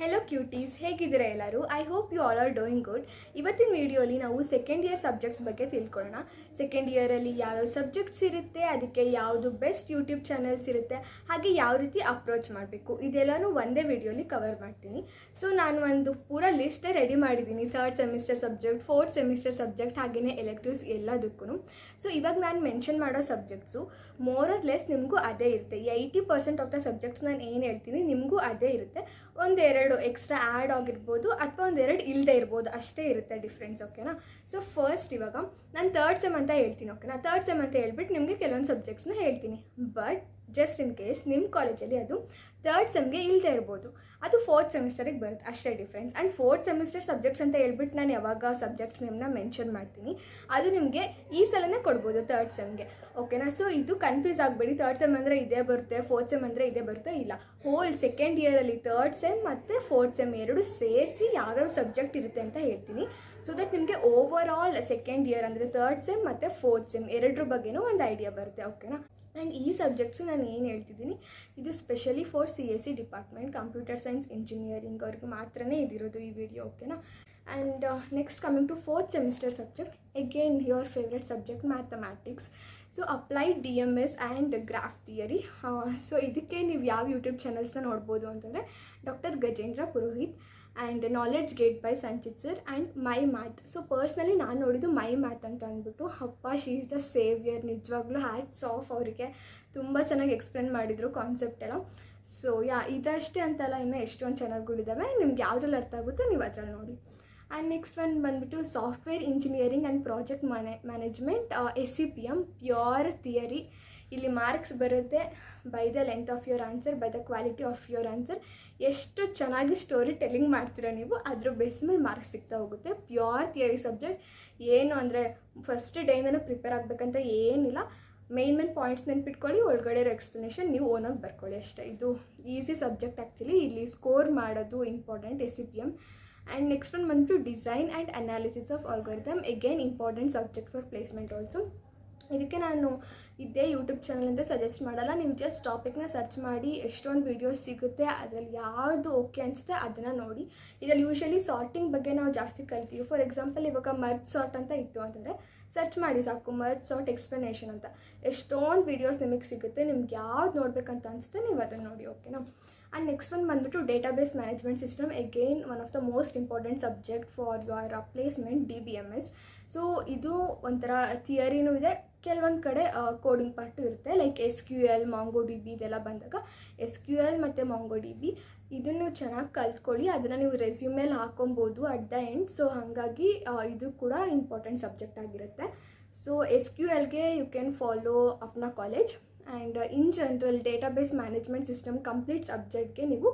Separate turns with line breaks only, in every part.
Hello cuties, ಹೇಗಿದ್ದೀರಾ ಎಲ್ಲರೂ? I hope you all are doing good. ಇವತ್ತಿನ ವಿಡಿಯೋಲಿ ನಾವು ಸೆಕೆಂಡ್ ಇಯರ್ ಸಬ್ಜೆಕ್ಟ್ಸ್ ಬಗ್ಗೆ ತಿಳ್ಕೊಳ್ಳೋಣ. ಸೆಕೆಂಡ್ ಇಯರಲ್ಲಿ ಯಾವ್ಯಾವ ಸಬ್ಜೆಕ್ಟ್ಸ್ ಇರುತ್ತೆ, ಅದಕ್ಕೆ ಯಾವುದು ಬೆಸ್ಟ್ ಯೂಟ್ಯೂಬ್ ಚಾನಲ್ಸ್ ಇರುತ್ತೆ, ಹಾಗೆ ಯಾವ ರೀತಿ ಅಪ್ರೋಚ್ ಮಾಡಬೇಕು, ಇದೆಲ್ಲನೂ ಒಂದೇ ವಿಡಿಯೋಲಿ ಕವರ್ ಮಾಡ್ತೀನಿ. ಸೊ ನಾನು ಒಂದು ಪೂರ ಲಿಸ್ಟೇ ರೆಡಿ ಮಾಡಿದ್ದೀನಿ. Third semester subject, fourth semester subject, ಹಾಗೆಯೇ ಎಲೆಕ್ಟಿವ್ಸ್ ಎಲ್ಲದಕ್ಕೂ. ಸೊ ಇವಾಗ ನಾನು ಮೆನ್ಷನ್ ಮಾಡೋ ಸಬ್ಜೆಕ್ಟ್ಸು ಮೋರ್ ಆರ್ ಲೆಸ್ ನಿಮಗೂ ಅದೇ ಇರುತ್ತೆ. 80% ಆಫ್ ದ ಸಬ್ಜೆಕ್ಟ್ಸ್ ನಾನು ಏನು ಹೇಳ್ತೀನಿ ನಿಮಗೂ ಅದೇ ಇರುತ್ತೆ. ಒಂದೆರಡು ಎಕ್ಸ್ಟ್ರಾ ಆ್ಯಡ್ ಆಗಿರ್ಬೋದು ಅಥವಾ ಒಂದೆರಡು ಇಲ್ಲದೆ ಇರ್ಬೋದು, ಅಷ್ಟೇ ಇರುತ್ತೆ ಡಿಫ್ರೆನ್ಸ್. ಓಕೆನಾ? ಸೊ ಫಸ್ಟ್ ಇವಾಗ ನಾನು ಥರ್ಡ್ ಸೆಮ್ ಅಂತ ಹೇಳ್ತೀನಿ. ಓಕೆನಾ? ಥರ್ಡ್ ಸೆಮ್ ಅಂತ ಹೇಳ್ಬಿಟ್ಟು ನಿಮಗೆ ಕೆಲವೊಂದು ಸಬ್ಜೆಕ್ಟ್ಸ್ನ ಹೇಳ್ತೀನಿ. ಬಟ್ ಜಸ್ಟ್ ಇನ್ ಕೇಸ್ ನಿಮ್ಮ ಕಾಲೇಜಲ್ಲಿ ಅದು ಥರ್ಡ್ ಸೆಮ್ಗೆ ಇಲ್ಲದೆ ಇರ್ಬೋದು, ಅದು ಫೋರ್ತ್ ಸೆಮಿಸ್ಟರಿಗೆ ಬರುತ್ತೆ, ಅಷ್ಟೇ difference. And fourth semester subjects ಅಂತ ಹೇಳ್ಬಿಟ್ಟು ನಾನು ಯಾವಾಗ ಸಬ್ಜೆಕ್ಟ್ಸ್ ನೇಮ್ನ ಮೆನ್ಷನ್ ಮಾಡ್ತೀನಿ ಅದು ನಿಮಗೆ ಈ ಸಲನೇ ಕೊಡ್ಬೋದು ಥರ್ಡ್ ಸೆಮ್ಗೆ. ಓಕೆನಾ? ಸೊ ಇದು ಕನ್ಫ್ಯೂಸ್ ಆಗಬೇಡಿ. ಥರ್ಡ್ ಸೆಮ್ ಅಂದರೆ ಇದೇ ಬರುತ್ತೆ, ಫೋರ್ತ್ ಸೆಮ್ ಅಂದರೆ ಇದೇ ಬರುತ್ತೆ, ಇಲ್ಲ. ಹೋಲ್ ಸೆಕೆಂಡ್ ಇಯರಲ್ಲಿ ಥರ್ಡ್ ಸೆಮ್ ಮತ್ತು ಫೋರ್ತ್ ಸೆಮ್ ಎರಡು ಸೇರಿಸಿ ಯಾವ್ಯಾವ ಸಬ್ಜೆಕ್ಟ್ ಇರುತ್ತೆ ಅಂತ ಹೇಳ್ತೀನಿ. ಸೊ ದಟ್ ನಿಮಗೆ ಓವರ್ ಆಲ್ ಸೆಕೆಂಡ್ ಇಯರ್ ಅಂದರೆ ಥರ್ಡ್ ಸೆಮ್ ಮತ್ತು ಫೋರ್ತ್ ಸೆಮ್ ಎರಡರ ಬಗ್ಗೆನೂ ಒಂದು ಐಡಿಯಾ ಬರುತ್ತೆ. ಓಕೆನಾ? ಆ್ಯಂಡ್ ಈ ಸಬ್ಜೆಕ್ಟ್ಸು ನಾನು ಏನು ಹೇಳ್ತಿದ್ದೀನಿ ಇದು specially for CSE department, computer science engineering ಅವ್ರಿಗೆ ಮಾತ್ರನೇ ಇದಿರೋದು ಈ ವಿಡಿಯೋ. ಓಕೆನಾ? And next coming to fourth semester subject, again your favourite subject mathematics. So applied DMS and graph theory. So ಇದಕ್ಕೆ ನೀವು ಯಾವ ಯೂಟ್ಯೂಬ್ ಚಾನಲ್ಸ್ನ ನೋಡ್ಬೋದು ಅಂತಂದರೆ doctor Gajendra Purohit and knowledge gate by Sanchit sir and my math. So personally ನಾನು ನೋಡಿದ್ದು my math ಅಂತ ಅಂದ್ಬಿಟ್ಟು, ಅಪ್ಪ ಶಿ ಈಸ್ ದ ಸೇವಿಯರ್. ನಿಜವಾಗ್ಲೂ ಹ್ಯಾಟ್ಸ್ ಆಫ್ ಅವರಿಗೆ, ತುಂಬ ಚೆನ್ನಾಗಿ ಎಕ್ಸ್ಪ್ಲೇನ್ ಮಾಡಿದರು ಕಾನ್ಸೆಪ್ಟ್ ಎಲ್ಲ. ಸೊ ಇದಷ್ಟೇ ಅಂತಲ್ಲ, ಇನ್ನೂ ಎಷ್ಟೊಂದು ಚಾನಲ್ಗಳಿದ್ದಾವೆ. ನಿಮ್ಗೆ ಯಾವುದ್ರಲ್ಲಿ ಅರ್ಥ ಆಗುತ್ತೋ ನೀವು ಅದ್ರಲ್ಲಿ ನೋಡಿ. ಆ್ಯಂಡ್ ನೆಕ್ಸ್ಟ್ ಒನ್ ಬಂದುಬಿಟ್ಟು software engineering and project management, SCPM, pure theory. ಇಲ್ಲಿ ಮಾರ್ಕ್ಸ್ ಬರುತ್ತೆ by the length of your answer, by the quality of your answer. ಎಷ್ಟು ಚೆನ್ನಾಗಿ ಸ್ಟೋರಿ ಟೆಲ್ಲಿಂಗ್ ಮಾಡ್ತೀರಾ ನೀವು, ಅದ್ರ ಬೇಸ್ ಮೇಲೆ ಮಾರ್ಕ್ಸ್ ಸಿಗ್ತಾ ಹೋಗುತ್ತೆ. Pure theory subject. ಏನು ಅಂದರೆ ಫಸ್ಟ್ ಡೇಯಿಂದನೂ ಪ್ರಿಪೇರ್ ಆಗಬೇಕಂತ ಏನಿಲ್ಲ. ಮೇನ್ ಪಾಯಿಂಟ್ಸ್ ನೆನ್ಪಿಟ್ಕೊಳ್ಳಿ, ಒಳಗಡೆ ಇರೋ ಎಕ್ಸ್ಪ್ಲನೇಷನ್ ನೀವು ಓನಾಗಿ ಬರ್ಕೊಳ್ಳಿ ಅಷ್ಟೇ. ಇದು ಈಸಿ ಸಬ್ಜೆಕ್ಟ್ ಆ್ಯಕ್ಚುಲಿ. ಇಲ್ಲಿ ಸ್ಕೋರ್ ಮಾಡೋದು important, SCPM. And next one ಬಂದು design and analysis of algorithm, again important subject for placement also. ಇದಕ್ಕೆ ನಾನು ಇದೇ ಯೂಟ್ಯೂಬ್ ಚಾನಲ್ ಅಂತ ಸಜೆಸ್ಟ್ ಮಾಡಲ್ಲ. ನೀವು ಜಸ್ಟ್ ಟಾಪಿಕ್ನ ಸರ್ಚ್ ಮಾಡಿ, ಎಷ್ಟೊಂದು ವೀಡಿಯೋಸ್ ಸಿಗುತ್ತೆ, ಅದರಲ್ಲಿ ಯಾವುದು ಓಕೆ ಅನಿಸುತ್ತೆ ಅದನ್ನು ನೋಡಿ. ಇದರಲ್ಲಿ ಯೂಶಲಿ ಸಾರ್ಟಿಂಗ್ ಬಗ್ಗೆ ನಾವು ಜಾಸ್ತಿ ಕಲಿತೀವಿ. ಫಾರ್ ಎಕ್ಸಾಂಪಲ್ ಇವಾಗ ಮರ್ಜ್ ಸಾರ್ಟ್ ಅಂತ ಇತ್ತು ಅಂತಂದರೆ ಸರ್ಚ್ ಮಾಡಿ ಸಾಕು, ಮರ್ಜ್ ಸಾರ್ಟ್ ಎಕ್ಸ್ಪ್ಲನೇಷನ್ ಅಂತ. ಎಷ್ಟೊಂದು ವೀಡಿಯೋಸ್ ನಿಮಗೆ ಸಿಗುತ್ತೆ. ನಿಮ್ಗೆ ಯಾವ್ದು ನೋಡಬೇಕಂತ ಅನಿಸುತ್ತೆ ನೀವು ಅದನ್ನು ನೋಡಿ. ಓಕೆನಾ? ಆ್ಯಂಡ್ ನೆಕ್ಸ್ಟ್ ಒಂದು ಬಂದುಬಿಟ್ಟು database management system, again one of the most important subject for your placement, DBMS. So ಇದು ಒಂಥರ ಥಿಯರಿನೂ ಇದೆ, ಕೆಲವೊಂದು ಕಡೆ ಕೋಡಿಂಗ್ ಪಾರ್ಟು ಇರುತ್ತೆ. ಲೈಕ್ SQL, MongoDB ಇದೆಲ್ಲ ಬಂದಾಗ SQL ಮತ್ತು MongoDB ಇದನ್ನು ಚೆನ್ನಾಗಿ ಕಲ್ತ್ಕೊಳ್ಳಿ. ಅದನ್ನು ನೀವು ರೆಸ್ಯೂಮೇಲಿ ಹಾಕೊಬೋದು ಅಟ್ ದ ಎಂಡ್. ಸೊ ಹಾಗಾಗಿ ಇದು ಕೂಡ ಇಂಪಾರ್ಟೆಂಟ್ ಸಬ್ಜೆಕ್ಟ್ ಆಗಿರುತ್ತೆ. ಸೊ SQLಗೆ you can follow Apna college. And in general database management system complete ಸಬ್ಜೆಕ್ಟ್ಗೆ ನೀವು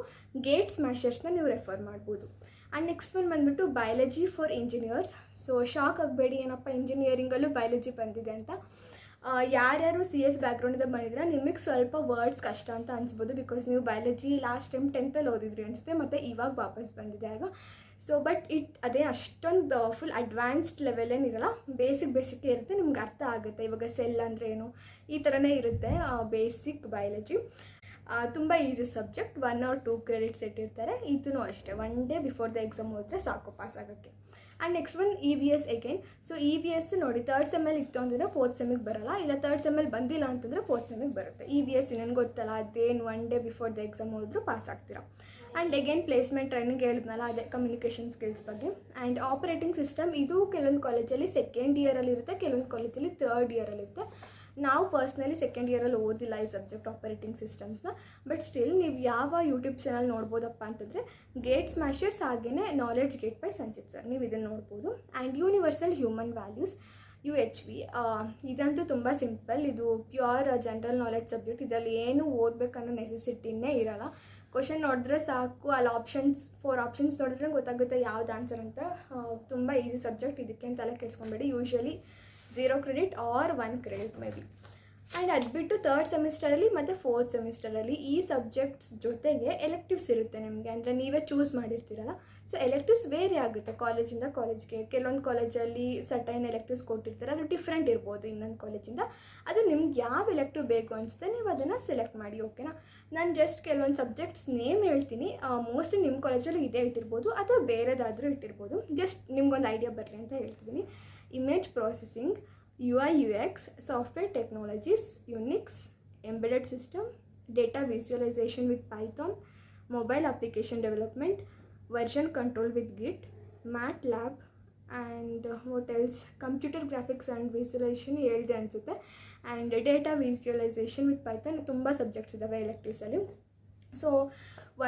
ಗೇಟ್ ಸ್ಮ್ಯಾಶರ್ಸ್ನ ನೀವು ರೆಫರ್ ಮಾಡ್ಬೋದು. ಆ್ಯಂಡ್ ನೆಕ್ಸ್ಟ್ ಒನ್ ಬಂದುಬಿಟ್ಟು biology for engineers. So shock ಆಗಬೇಡಿ, ಏನಪ್ಪ ಇಂಜಿನಿಯರಿಂಗಲ್ಲೂ ಬಯಾಲಜಿ ಬಂದಿದೆ ಅಂತ. ಯಾರ್ಯಾರು CS ಬ್ಯಾಕ್ಗ್ರೌಂಡಿಂದ ಬಂದಿದ್ರೆ ನಿಮಗೆ ಸ್ವಲ್ಪ ವರ್ಡ್ಸ್ ಕಷ್ಟ ಅಂತ ಅನಿಸ್ಬೋದು, ಬಿಕಾಸ್ ನೀವು ಬಯಾಲಜಿ ಲಾಸ್ಟ್ ಟೈಮ್ 10th ಓದಿದ್ರಿ ಅನಿಸುತ್ತೆ, ಮತ್ತು ಇವಾಗ ವಾಪಸ್ ಬಂದಿದೆ ಅಲ್ವಾ. ಸೊ ಬಟ್ ಅದೇ ಅಷ್ಟೊಂದು ಫುಲ್ ಅಡ್ವಾನ್ಸ್ಡ್ ಲೆವೆಲ್ ಏನಿರಲ್ಲ, ಬೇಸಿಕ್ ಇರುತ್ತೆ, ನಿಮ್ಗೆ ಅರ್ಥ ಆಗುತ್ತೆ. ಇವಾಗ ಸೆಲ್ ಅಂದರೆ ಏನು, ಈ ಥರನೇ ಇರುತ್ತೆ ಬೇಸಿಕ್ ಬಯಾಲಜಿ. ತುಂಬ ಈಸಿ ಸಬ್ಜೆಕ್ಟ್. 1 or 2 ಕ್ರೆಡಿಟ್ಸ್ ಇಟ್ಟಿರ್ತಾರೆ. ಇದೂ ಅಷ್ಟೇ, 1 day ಬಿಫೋರ್ ದ ಎಕ್ಸಾಮ್ ಹೋದರೆ ಸಾಕು ಪಾಸ್ ಆಗೋಕ್ಕೆ. And next one EVS again. So EVS ನೋಡಿ, ಥರ್ಡ್ ಸೆಮ್ಮಲ್ಲಿ ಇತ್ತು ಅಂತಂದರೆ ಫೋರ್ತ್ ಸೆಮ್ಮಿಗೆ ಬರೋಲ್ಲ, ಇಲ್ಲ ಥರ್ಡ್ ಸೆಮ್ಮಲ್ಲಿ ಬಂದಿಲ್ಲ ಅಂತಂದರೆ ಫೋರ್ತ್ ಸೆಮ್ಮಿಗೆ ಬರುತ್ತೆ. EVS ನನಗೆ ಗೊತ್ತಲ್ಲ, ಅದೇನು 1 day ಬಿಫೋರ್ ದ ಎಕ್ಸಾಮ್ ಹೋದರೂ ಪಾಸ್ ಆಗ್ತೀರಾ. ಆ್ಯಂಡ್ ಅಗೇನ್ ಪ್ಲೇಸ್ಮೆಂಟ್ ಟ್ರೈನಿಂಗ್ ಹೇಳಿದ್ನಲ್ಲ, ಅದೇ ಕಮ್ಯುನಿಕೇಷನ್ ಸ್ಕಿಲ್ಸ್ ಬಗ್ಗೆ. ಆ್ಯಂಡ್ ಆಪರೇಟಿಂಗ್ ಸಿಸ್ಟಮ್, ಇದು ಕೆಲವೊಂದು ಕಾಲೇಜಲ್ಲಿ ಸೆಕೆಂಡ್ ಇಯರಲ್ಲಿರುತ್ತೆ, ಕೆಲವೊಂದು ಕಾಲೇಜಲ್ಲಿ ಥರ್ಡ್ ಇಯರಲ್ಲಿರುತ್ತೆ. ನಾವು ಪರ್ಸ್ನಲಿ ಸೆಕೆಂಡ್ ಇಯರಲ್ಲಿ ಓದಿಲ್ಲ ಈ ಸಬ್ಜೆಕ್ಟ್ ಆಪರೇಟಿಂಗ್ ಸಿಸ್ಟಮ್ಸ್ನ. ಬಟ್ ಸ್ಟಿಲ್ ನೀವು ಯಾವ ಯೂಟ್ಯೂಬ್ ಚಾನಲ್ ನೋಡ್ಬೋದಪ್ಪ ಅಂತಂದರೆ ಗೇಟ್ ಸ್ಮ್ಯಾಶರ್ಸ್, ಹಾಗೆಯೇ knowledge gate by Sanchit sir, ನೀವು ಇದನ್ನು ನೋಡ್ಬೋದು. And universal human values, UHV. ಇದಂತೂ ತುಂಬ ಸಿಂಪಲ್. ಇದು ಪ್ಯೂರ್ ಜನರಲ್ ನಾಲೆಡ್ಜ್ ಸಬ್ಜೆಕ್ಟ್. ಇದರಲ್ಲಿ ಏನು ಓದಬೇಕನ್ನೋ ನೆಸೆಸಿಟಿನೇ ಇರೋಲ್ಲ. ಕ್ವಶನ್ ನೋಡಿದ್ರೆ ಸಾಕು, ಅಲ್ಲಿ ಫೋರ್ ಆಪ್ಷನ್ಸ್ ನೋಡಿದ್ರೆ ಗೊತ್ತಾಗುತ್ತೆ ಯಾವ್ದು ಆನ್ಸರ್ ಅಂತ. ತುಂಬ ಈಸಿ ಸಬ್ಜೆಕ್ಟ್, ಇದಕ್ಕೆ ತಲೆ ಕೆಡಿಸ್ಕೊಬೇಡಿ. Usually 0 credit or 1 credit may be. And ಅದು ಬಿಟ್ಟು ಥರ್ಡ್ ಸೆಮಿಸ್ಟರಲ್ಲಿ ಮತ್ತು ಫೋರ್ತ್ ಸೆಮಿಸ್ಟರಲ್ಲಿ ಈ ಸಬ್ಜೆಕ್ಟ್ಸ್ ಜೊತೆಗೆ ಎಲೆಕ್ಟಿವ್ಸ್ ಇರುತ್ತೆ ನಿಮಗೆ. ಅಂದರೆ ನೀವೇ ಚೂಸ್ ಮಾಡಿರ್ತೀರಲ್ಲ, ಸೊ ಎಲೆಕ್ಟಿವ್ಸ್ ವೇರಿ ಆಗುತ್ತೆ ಕಾಲೇಜಿಂದ ಕಾಲೇಜ್ಗೆ. ಕೆಲವೊಂದು ಕಾಲೇಜಲ್ಲಿ ಸರ್ಟೈನ್ ಎಲೆಕ್ಟಿವ್ಸ್ ಕೊಟ್ಟಿರ್ತಾರೆ, ಅದು ಡಿಫ್ರೆಂಟ್ ಇರ್ಬೋದು ಇನ್ನೊಂದು ಕಾಲೇಜಿಂದ. ಅದು ನಿಮ್ಗೆ ಯಾವ ಎಲೆಕ್ಟಿವ್ ಬೇಕು ಅನಿಸುತ್ತೆ ನೀವು ಅದನ್ನು ಸೆಲೆಕ್ಟ್ ಮಾಡಿ, ಓಕೆನಾ. ನಾನು ಜಸ್ಟ್ ಕೆಲವೊಂದು ಸಬ್ಜೆಕ್ಟ್ಸ್ ನೇಮ್ ಹೇಳ್ತೀನಿ, ಮೋಸ್ಟ್ಲಿ ನಿಮ್ಮ ಕಾಲೇಜಲ್ಲಿ ಇದೇ ಇಟ್ಟಿರ್ಬೋದು ಅಥವಾ ಬೇರೆದಾದರೂ ಇಟ್ಟಿರ್ಬೋದು. ಜಸ್ಟ್ ನಿಮ್ಗೊಂದು ಐಡಿಯಾ ಬರಲಿ ಅಂತ ಹೇಳ್ತಿದ್ದೀನಿ. Image processing, UI UX, software technologies, Unix, embedded system, data visualization with Python, mobile application development, version control with Git, MATLAB, and what else, computer graphics and visualization ಹೇಳಿದೆ ಅನಿಸುತ್ತೆ, and data visualisation with Python. ತುಂಬ subjects ಇದ್ದಾವೆ ಎಲೆಕ್ಟಿವ್ಸಲ್ಲಿ. So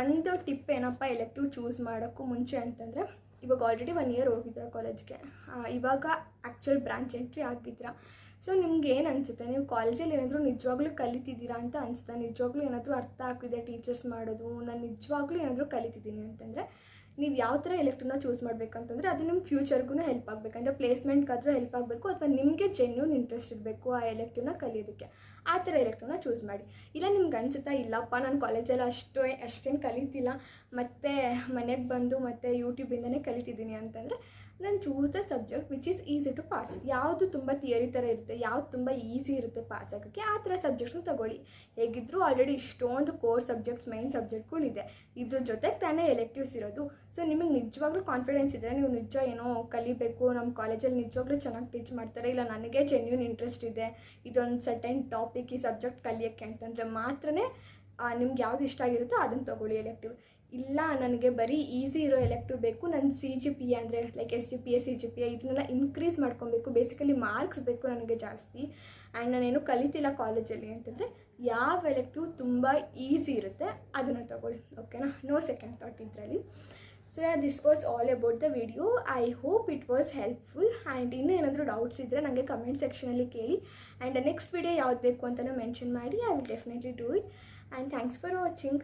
ಒಂದು tip ಏನಪ್ಪ elective choose ಮಾಡೋಕ್ಕೂ ಮುಂಚೆ ಅಂತಂದರೆ, ಇವಾಗ ಆಲ್ರೆಡಿ 1 ಇಯರ್ ಹೋಗಿದ್ದೀರ ಕಾಲೇಜ್ಗೆ, ಇವಾಗ ಆ್ಯಕ್ಚುಯಲ್ ಬ್ರಾಂಚ್ ಎಂಟ್ರಿ ಆಗಿದ್ದೀರಾ. ಸೊ ನಿಮ್ಗೆ ಏನು ಅನಿಸುತ್ತೆ, ನೀವು ಕಾಲೇಜಲ್ಲಿ ಏನಾದರೂ ನಿಜವಾಗ್ಲೂ ಕಲಿತಿದ್ದೀರಾ ಅಂತ ಅನಿಸುತ್ತಾ? ನಿಜವಾಗ್ಲೂ ಏನಾದರೂ ಅರ್ಥ ಆಗ್ತಿದೆ ಟೀಚರ್ಸ್ ಮಾಡೋದು, ನಾನು ನಿಜವಾಗ್ಲೂ ಏನಾದರೂ ಕಲಿತಿದ್ದೀನಿ ಅಂತಂದರೆ ನೀವು ಯಾವ ಥರ ಎಲೆಕ್ಟಿವ್ನ ಚೂಸ್ ಮಾಡಬೇಕಂತಂದರೆ ಅದು ನಿಮ್ಮ ಫ್ಯೂಚರ್ಗೂ ಹೆಲ್ಪ್ ಆಗಬೇಕಂದ್ರೆ ಪ್ಲೇಸ್ಮೆಂಟ್ಗಾದರೂ ಹೆಲ್ಪ್ ಆಗಬೇಕು, ಅಥವಾ ನಿಮಗೆ ಜೆನ್ಯೂನ್ ಇಂಟ್ರೆಸ್ಟ್ ಇರಬೇಕು ಆ ಎಲೆಕ್ಟಿವ್ನ ಕಲಿಯೋದಕ್ಕೆ. ಆ ಥರ ಎಲೆಕ್ಟಿವ್ನ ಚೂಸ್ ಮಾಡಿ. ಇಲ್ಲ ನಿಮ್ಗೆ ಅನಿಸುತ್ತಾ ಇಲ್ಲಪ್ಪ ನಾನು ಕಾಲೇಜಲ್ಲಿ ಅಷ್ಟೇನು ಕಲಿತಿಲ್ಲ, ಮತ್ತು ಮನೆಗೆ ಬಂದು ಮತ್ತು ಯೂಟ್ಯೂಬಿಂದನೇ ಕಲಿತಿದ್ದೀನಿ ಅಂತಂದರೆ ನಾನು choose the subject which is easy to pass. ಯಾವುದು ತುಂಬ ಥಿಯರಿ ಥರ ಇರುತ್ತೆ, ಯಾವುದು ತುಂಬ ಈಸಿ ಇರುತ್ತೆ ಪಾಸ್ ಆಗೋಕ್ಕೆ, ಆ ಥರ ಸಬ್ಜೆಕ್ಟ್ಸ್ನ ತೊಗೊಳ್ಳಿ. ಹೇಗಿದ್ದರೂ ಆಲ್ರೆಡಿ ಇಷ್ಟೊಂದು ಕೋರ್ ಸಬ್ಜೆಕ್ಟ್ಸ್, ಮೈನ್ ಸಬ್ಜೆಕ್ಟ್ಗಳಿದೆ, ಇದ್ರ ಜೊತೆಗೆ ತಾನೇ ಎಲೆಕ್ಟಿವ್ಸ್ ಇರೋದು. ಸೊ ನಿಮಗೆ ನಿಜವಾಗ್ಲೂ ಕಾನ್ಫಿಡೆನ್ಸ್ ಇದ್ದರೆ, ನೀವು ನಿಜ ಏನೋ ಕಲಿಬೇಕು, ನಮ್ಮ ಕಾಲೇಜಲ್ಲಿ ನಿಜವಾಗ್ಲೂ ಚೆನ್ನಾಗಿ ಟೀಚ್ ಮಾಡ್ತಾರೆ, ಇಲ್ಲ ನನಗೆ ಜೆನ್ಯೂನ್ ಇಂಟ್ರೆಸ್ಟ್ ಇದೆ ಇದೊಂದು ಸರ್ಟೈನ್ ಟಾಪಿಕ್ ಈ ಸಬ್ಜೆಕ್ಟ್ ಕಲಿಯೋಕ್ಕೆ ಅಂತಂದರೆ ಮಾತ್ರನೇ ನಿಮ್ಗೆ ಯಾವ್ದು ಇಷ್ಟ ಆಗಿರುತ್ತೋ ಅದನ್ನು ತೊಗೊಳ್ಳಿ ಎಲೆಕ್ಟಿವ್. ಇಲ್ಲ ನನಗೆ ಬರೀ ಈಸಿ ಇರೋ ಎಲೆಕ್ಟಿವ್ ಬೇಕು, ನನ್ನ CGPA ಅಂದರೆ ಲೈಕ್ SGPA CGPA ಇದನ್ನೆಲ್ಲ ಇನ್ಕ್ರೀಸ್ ಮಾಡ್ಕೊಬೇಕು, ಬೇಸಿಕಲಿ ಮಾರ್ಕ್ಸ್ ಬೇಕು ನನಗೆ ಜಾಸ್ತಿ, ಆ್ಯಂಡ್ ನಾನೇನು ಕಲಿತಿಲ್ಲ ಕಾಲೇಜಲ್ಲಿ ಅಂತಂದರೆ ಯಾವ ಎಲೆಕ್ಟಿವ್ ತುಂಬ ಈಸಿ ಇರುತ್ತೆ ಅದನ್ನು ತೊಗೊಳ್ಳಿ, ಓಕೆನಾ. ನೋ ಸೆಕೆಂಡ್ ಥಾಟ್ ಇದರಲ್ಲಿ. So this was all about the video. I hope it was helpful. And ಇನ್ನೂ ಏನಾದರೂ ಡೌಟ್ಸ್ ಇದ್ದರೆ ನನಗೆ ಕಮೆಂಟ್ ಸೆಕ್ಷನಲ್ಲಿ ಕೇಳಿ, ಆ್ಯಂಡ್ ನೆಕ್ಸ್ಟ್ ವಿಡಿಯೋ ಯಾವ್ದು ಬೇಕು ಅಂತಲೂ ಮೆನ್ಷನ್ ಮಾಡಿ. I will definitely do it. And thanks for watching.